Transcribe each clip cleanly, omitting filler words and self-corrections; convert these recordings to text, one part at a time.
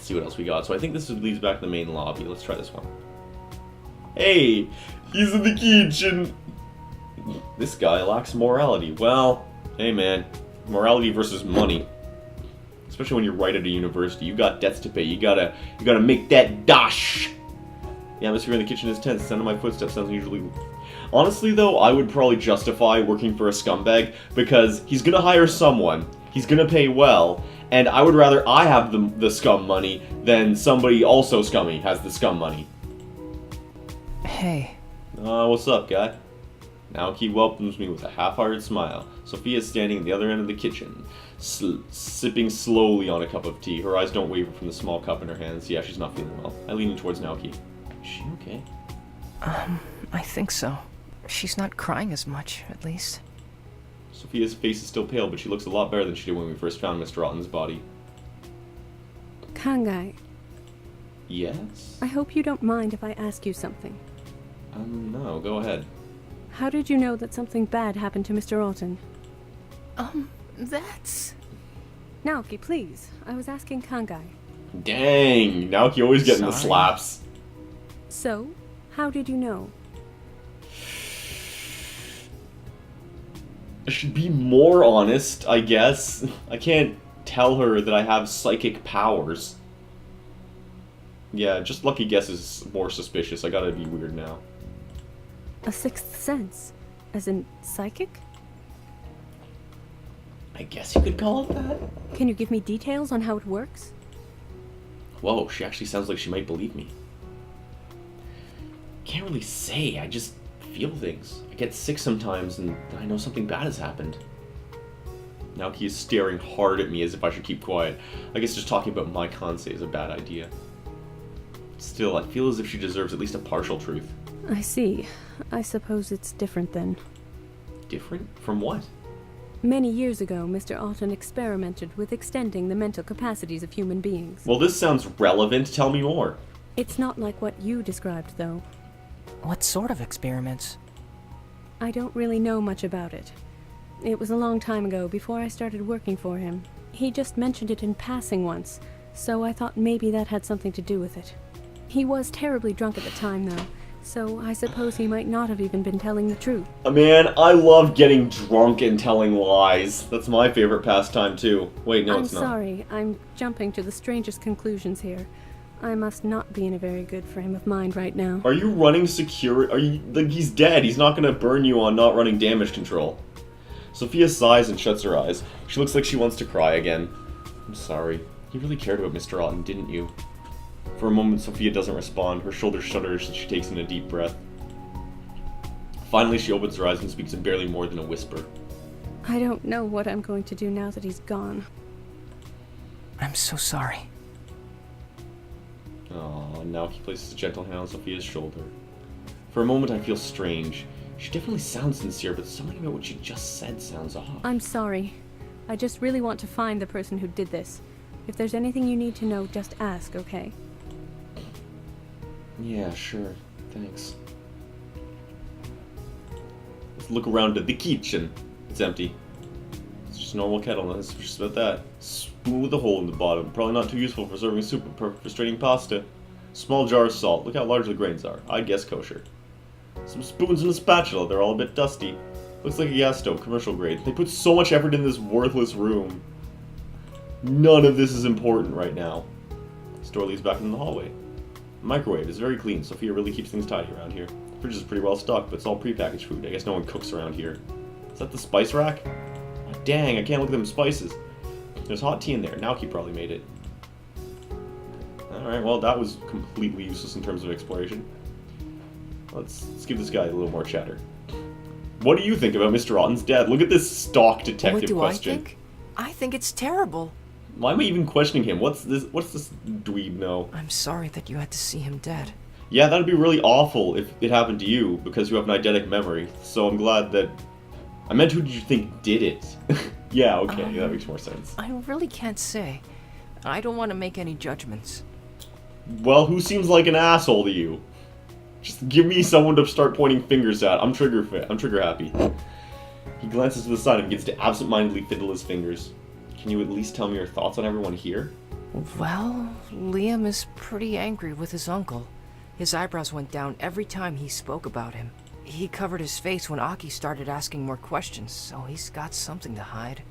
Let's see what else we got. So I think this leads back to the main lobby. Let's try this one. Hey, he's in the kitchen. This guy lacks morality. Well, hey man, morality versus money. Especially when you're right at a university, you got debts to pay. You gotta make that dash. The atmosphere in the kitchen is tense. The sound of my footsteps sounds unusually. Honestly, though, I would probably justify working for a scumbag because he's gonna hire someone. He's gonna pay well, and I would rather I have the scum money than somebody also scummy has the scum money. Hey. What's up, guy? Naoki welcomes me with a half-hearted smile. Sophia's standing at the other end of the kitchen, sipping slowly on a cup of tea. Her eyes don't waver from the small cup in her hands. Yeah, she's not feeling well. I lean in towards Naoki. Is she okay? I think so. She's not crying as much, at least. Sophia's face is still pale, but she looks a lot better than she did when we first found Mr. Otten's body. Kansei, Yes? I hope you don't mind if I ask you something. No, go ahead. How did you know that something bad happened to Mr. Otten? That's... Naoki, please. I was asking Kansei. Dang, Naoki always getting the Sorry. slaps. So, how did you know? I should be more honest, I guess. I can't tell her that I have psychic powers. Yeah, just lucky guess is more suspicious. I gotta be weird now. A sixth sense? As in psychic? I guess you could call it that. Can you give me details on how it works? Whoa, she actually sounds like she might believe me. Can't really say, I just feel things. I get sick sometimes and I know something bad has happened. Naoki is staring hard at me as if I should keep quiet. I guess just talking about my Kansei is a bad idea. Still, I feel as if she deserves at least a partial truth. I see. I suppose it's different then. Different? From what? Many years ago, Mr. Otten experimented with extending the mental capacities of human beings. Well, this sounds relevant. Tell me more. It's not like what you described, though. What sort of experiments? I don't really know much about it. It was a long time ago, before I started working for him. He just mentioned it in passing once, so I thought maybe that had something to do with it. He was terribly drunk at the time, though, so I suppose he might not have even been telling the truth. Man, I love getting drunk and telling lies. That's my favorite pastime, too. Wait, no, it's not. I'm sorry, I'm jumping to the strangest conclusions here. I must not be in a very good frame of mind right now. Are you running security? Are you... Like, he's dead. He's not gonna burn you on not running damage control. Sophia sighs and shuts her eyes. She looks like she wants to cry again. I'm sorry. You really cared about Mr. Otten, didn't you? For a moment, Sophia doesn't respond. Her shoulders shudder as she takes in a deep breath. Finally, she opens her eyes and speaks in barely more than a whisper. I don't know what I'm going to do now that he's gone. I'm so sorry. Oh, now he places a gentle hand on Sophia's shoulder. For a moment, I feel strange. She definitely sounds sincere, but something about what she just said sounds off. I'm sorry. I just really want to find the person who did this. If there's anything you need to know, just ask, okay? Yeah, sure. Thanks. Let's look around at the kitchen. It's empty. It's just a normal kettle, and that's just about that. Spoon with a hole in the bottom. Probably not too useful for serving soup, but perfect for straining pasta. Small jar of salt. Look how large the grains are. I'd guess kosher. Some spoons and a spatula. They're all a bit dusty. Looks like a gas stove, commercial grade. They put so much effort in this worthless room. None of this is important right now. The door leads back into the hallway. The microwave is very clean. Sophia really keeps things tidy around here. The fridge is pretty well stocked, but it's all prepackaged food. I guess no one cooks around here. Is that the spice rack? Oh, dang, I can't look at them spices. There's hot tea in there. Naoki probably made it. Alright, well, that was completely useless in terms of exploration. Let's give this guy a little more chatter. What do you think about Mr. Otten's death? Look at this stock detective What do question. I think? I think it's terrible. Why am I even questioning him? What's this dweeb know? I'm sorry that you had to see him dead. Yeah, that'd be really awful if it happened to you, because you have an eidetic memory. So I'm glad that... I meant who did you think did it? Yeah, okay, that makes more sense. I really can't say. I don't want to make any judgments. Well, who seems like an asshole to you? Just give me someone to start pointing fingers at. I'm trigger happy. He glances to the side and begins to absentmindedly fiddle his fingers. Can you at least tell me your thoughts on everyone here? Well, Liam is pretty angry with his uncle. His eyebrows went down every time he spoke about him. He covered his face when Aki started asking more questions, so he's got something to hide.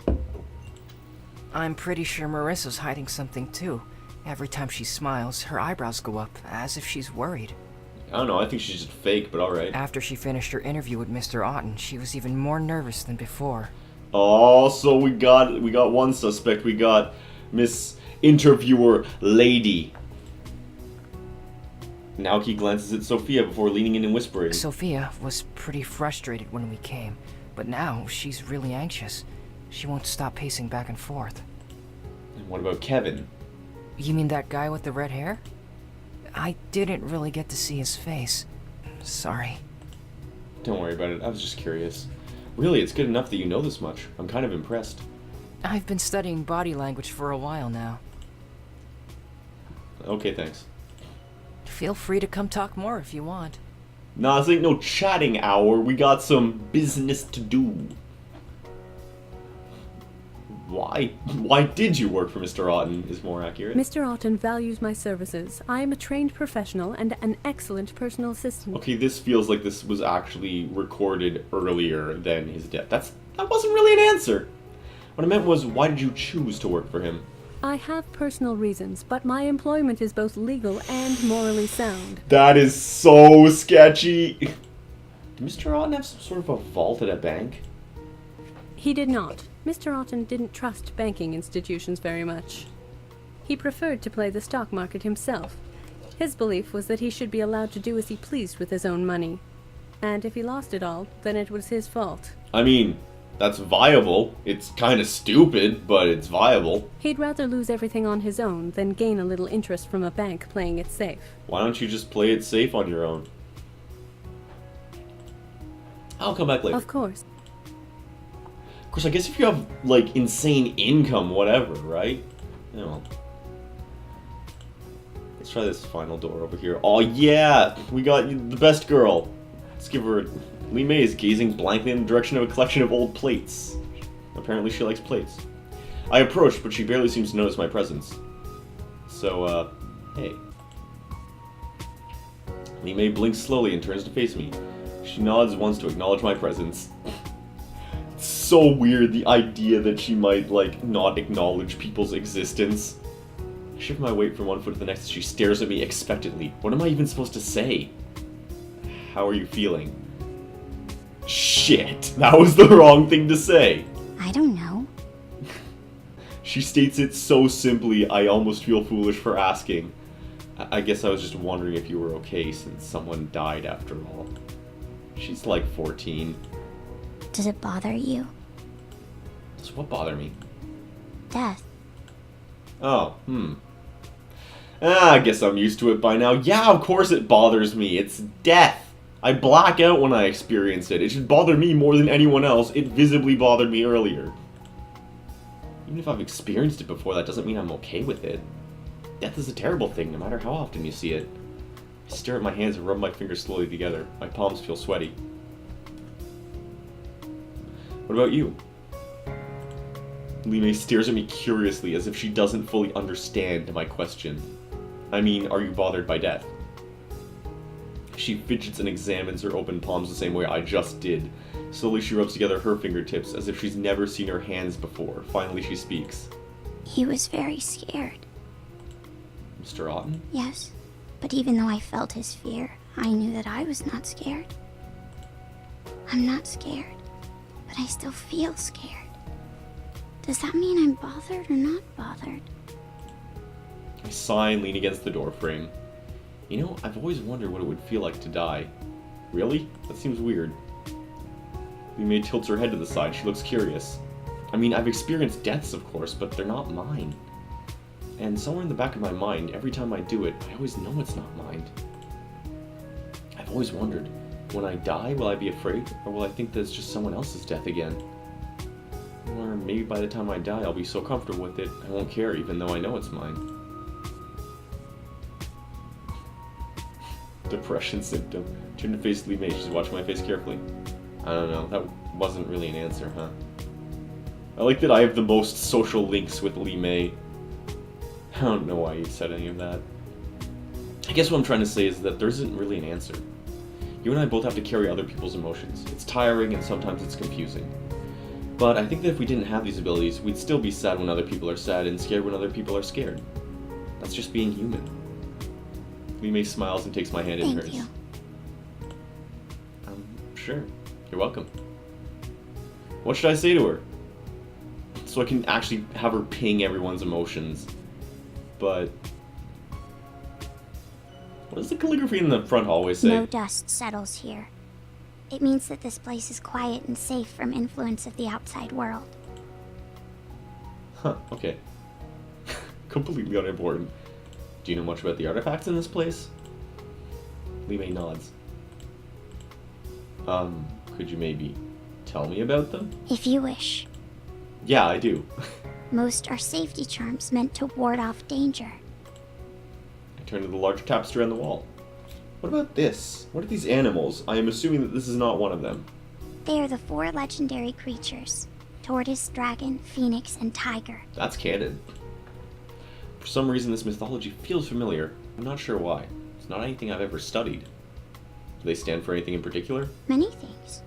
I'm pretty sure Marissa's hiding something too. Every time she smiles, her eyebrows go up, as if she's worried. I don't know, I think she's just fake, but alright. After she finished her interview with Mr. Otten, she was even more nervous than before. Oh, so we got one suspect. We got Miss Interviewer Lady. Naoki glances at Sophia before leaning in and whispering. Sophia was pretty frustrated when we came, but now she's really anxious. She won't stop pacing back and forth. And what about Kevin? You mean that guy with the red hair? I didn't really get to see his face. Sorry. Don't worry about it, I was just curious. Really, it's good enough that you know this much. I'm kind of impressed. I've been studying body language for a while now. Okay, thanks. Feel free to come talk more if you want. Nah, this ain't no chatting hour. We got some business to do. Why did you work for Mr. Otten is more accurate. Mr. Otten values my services. I am a trained professional and an excellent personal assistant. Okay, this feels like this was actually recorded earlier than his death. That wasn't really an answer. What I meant was, why did you choose to work for him? I have personal reasons, but my employment is both legal and morally sound. That is so sketchy. Did Mr. Otten have some sort of a vault at a bank? He did not. Mr. Otten didn't trust banking institutions very much. He preferred to play the stock market himself. His belief was that he should be allowed to do as he pleased with his own money. And if he lost it all, then it was his fault. I mean, that's viable. It's kind of stupid, but it's viable. He'd rather lose everything on his own than gain a little interest from a bank playing it safe. Why don't you just play it safe on your own? I'll come back later. Of course. Of course, I guess if you have, like, insane income, whatever, right? You know. Let's try this final door over here. Oh, yeah! We got the best girl. Let's give her... Li Mei is gazing blankly in the direction of a collection of old plates. Apparently she likes plates. I approach, but she barely seems to notice my presence. So, hey. Li Mei blinks slowly and turns to face me. She nods once to acknowledge my presence. It's so weird, the idea that she might, like, not acknowledge people's existence. I shift my weight from one foot to the next as she stares at me expectantly. What am I even supposed to say? How are you feeling? Shit, that was the wrong thing to say. I don't know. She states it so simply, I almost feel foolish for asking. I guess I was just wondering if you were okay since someone died after all. She's like 14. Does it bother you? Does what bother me? Death. Oh, I guess I'm used to it by now. Yeah, of course it bothers me. It's death. I black out when I experience it. It should bother me more than anyone else. It visibly bothered me earlier. Even if I've experienced it before, that doesn't mean I'm okay with it. Death is a terrible thing, no matter how often you see it. I stare at my hands and rub my fingers slowly together. My palms feel sweaty. What about you? Li Mei stares at me curiously, as if she doesn't fully understand my question. I mean, are you bothered by death? She fidgets and examines her open palms the same way I just did. Slowly she rubs together her fingertips, as if she's never seen her hands before. Finally she speaks. He was very scared. Mr. Otten? Yes, but even though I felt his fear, I knew that I was not scared. I'm not scared, but I still feel scared. Does that mean I'm bothered or not bothered? I sigh and lean against the doorframe. You know, I've always wondered what it would feel like to die. Really? That seems weird. Li Mei tilts her head to the side. She looks curious. I mean, I've experienced deaths, of course, but they're not mine. And somewhere in the back of my mind, every time I do it, I always know it's not mine. I've always wondered, when I die, will I be afraid, or will I think that it's just someone else's death again? Or maybe by the time I die, I'll be so comfortable with it, I won't care even though I know it's mine. Depression symptom. Turn to face Li Mei. She's watching my face carefully. I don't know. That wasn't really an answer, huh? I like that I have the most social links with Li Mei. I don't know why you said any of that. I guess what I'm trying to say is that there isn't really an answer. You and I both have to carry other people's emotions. It's tiring and sometimes it's confusing. But I think that if we didn't have these abilities, we'd still be sad when other people are sad and scared when other people are scared. That's just being human. Lee smiles and takes my hand in hers. Thank you. Sure. You're welcome. What should I say to her? So I can actually have her ping everyone's emotions. But what does the calligraphy in the front hallway say? No dust settles here. It means that this place is quiet and safe from influence of the outside world. Huh, okay. Completely unimportant. Do you know much about the artifacts in this place? Lee May nods. Could you maybe tell me about them? If you wish. Yeah, I do. Most are safety charms meant to ward off danger. I turn to the larger tapestry on the wall. What about this? What are these animals? I am assuming that this is not one of them. They are the 4 legendary creatures: tortoise, dragon, phoenix, and tiger. That's canon. For some reason, this mythology feels familiar. I'm not sure why. It's not anything I've ever studied. Do they stand for anything in particular? Many things.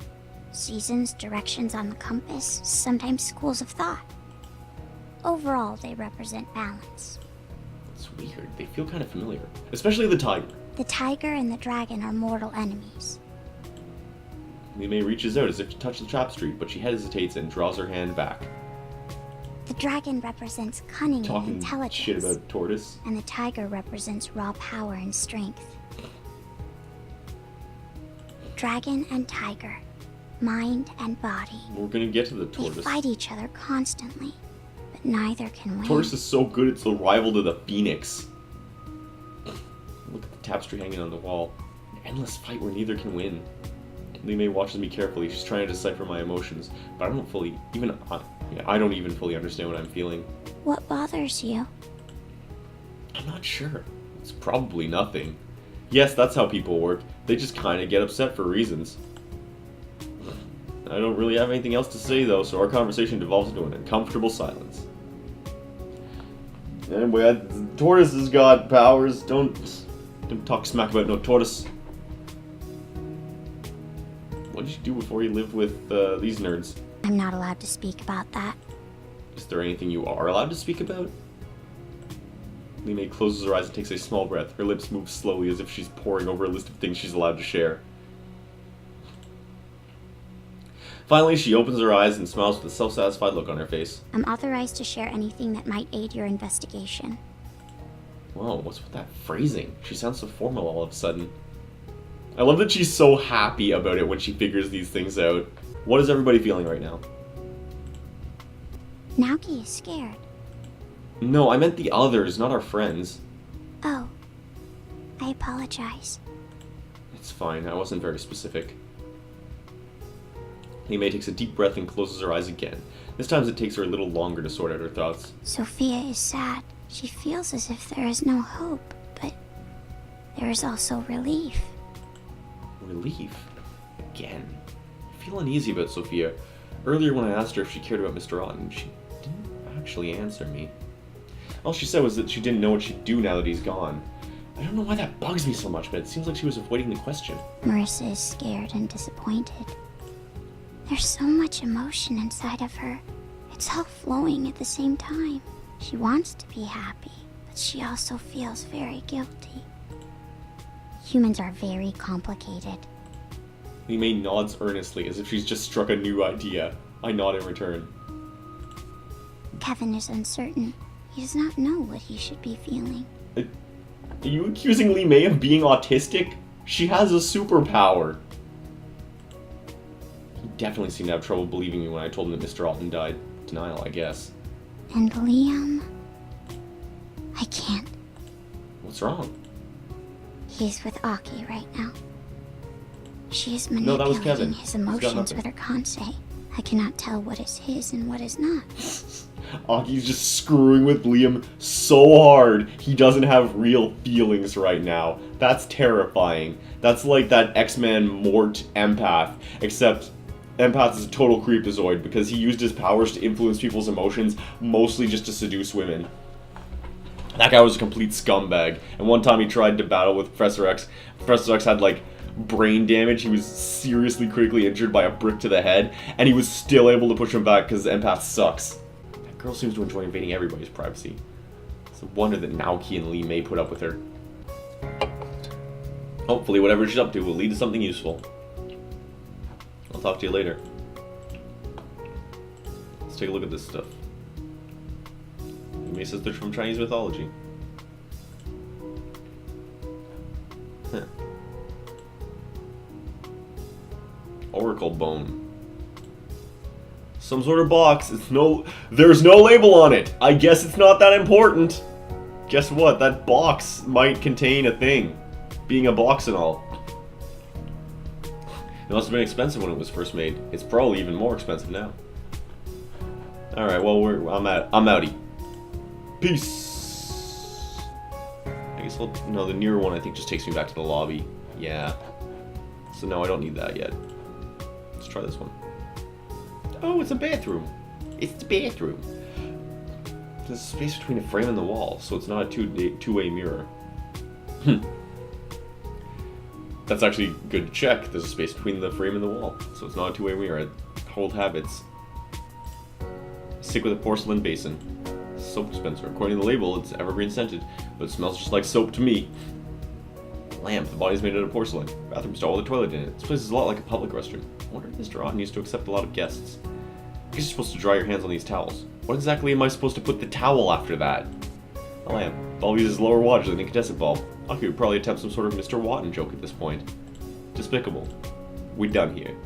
Seasons, directions on the compass, sometimes schools of thought. Overall, they represent balance. It's weird. They feel kind of familiar. Especially the tiger. The tiger and the dragon are mortal enemies. Lee May reaches out as if to touch the tapestry, but she hesitates and draws her hand back. The dragon represents cunning and Talking intelligence. shit about tortoise. And the tiger represents raw power and strength. Dragon and tiger, mind and body. We're gonna get to the They tortoise. fight each other constantly, but neither can win. Tortoise is so good, it's the rival to the phoenix. Look at the tapestry hanging on the wall. An endless fight where neither can win. Lee May watches me carefully. She's trying to decipher my emotions, but I don't even fully understand what I'm feeling. What bothers you? I'm not sure. It's probably nothing. Yes, that's how people work. They just kind of get upset for reasons. I don't really have anything else to say though, so our conversation devolves into an uncomfortable silence. Anyway, Tortoise has got powers. Don't talk smack about no tortoise. What did you do before you lived with these nerds? I'm not allowed to speak about that. Is there anything you are allowed to speak about? Lee May closes her eyes and takes a small breath. Her lips move slowly as if she's poring over a list of things she's allowed to share. Finally, she opens her eyes and smiles with a self-satisfied look on her face. I'm authorized to share anything that might aid your investigation. Whoa, what's with that phrasing? She sounds so formal all of a sudden. I love that she's so happy about it when she figures these things out. What is everybody feeling right now? Naoki is scared. No, I meant the others, not our friends. Oh, I apologize. It's fine, I wasn't very specific. Lee takes a deep breath and closes her eyes again. This time it takes her a little longer to sort out her thoughts. Sophia is sad. She feels as if there is no hope, but there is also relief. Relief? Again. I feel uneasy about Sophia. Earlier when I asked her if she cared about Mr. Otten, she didn't actually answer me. All she said was that she didn't know what she'd do now that he's gone. I don't know why that bugs me so much, but it seems like she was avoiding the question. Marissa is scared and disappointed. There's so much emotion inside of her. It's all flowing at the same time. She wants to be happy, but she also feels very guilty. Humans are very complicated. Lee May nods earnestly as if she's just struck a new idea. I nod in return. Kevin is uncertain. He does not know what he should be feeling. Are you accusing Lee May of being autistic? She has a superpower. He definitely seemed to have trouble believing me when I told him that Mr. Alton died. Denial, I guess. And Liam... I can't. What's wrong? He's with Aki right now. She is No, that was manipulating Kevin. his He's got emotions nothing. with her Kansei. I cannot tell what is his and what is not. Aki's just screwing with Liam so hard, he doesn't have real feelings right now. That's terrifying. That's like that X-Men Mort empath, except empath is a total creepazoid because he used his powers to influence people's emotions, mostly just to seduce women. That guy was a complete scumbag. And one time he tried to battle with Professor X. Professor X had, like, brain damage. He was seriously critically injured by a brick to the head. And he was still able to push him back because Empath sucks. That girl seems to enjoy invading everybody's privacy. It's a wonder that Naoki and Lee May put up with her. Hopefully whatever she's up to will lead to something useful. I'll talk to you later. Let's take a look at this stuff. May says they're from Chinese mythology. Huh. Oracle bone. Some sort of box. There's no label on it. I guess it's not that important. Guess what? That box might contain a thing. Being a box and all. It must have been expensive when it was first made. It's probably even more expensive now. Alright, well I'm outie. Peace. I guess no, the newer one I think just takes me back to the lobby. Yeah. So no, I don't need that yet. Let's try this one. Oh, it's a bathroom. It's the bathroom. There's a space between a frame and the wall, so it's not a two-way mirror. That's actually good to check. There's a space between the frame and the wall, so it's not a two-way mirror. Old habits. Stick with a porcelain basin. Soap dispenser. According to the label, it's evergreen scented, but it smells just like soap to me. Lamp. The body's made out of porcelain. Bathroom stall with a toilet in it. This place is a lot like a public restroom. I wonder if this Drawden used to accept a lot of guests. I guess you're supposed to dry your hands on these towels. What exactly am I supposed to put the towel after that? A lamp. Bulb uses lower wattage than an incandescent bulb. Aki would probably attempt some sort of Mr. Watton joke at this point. Despicable. We done here.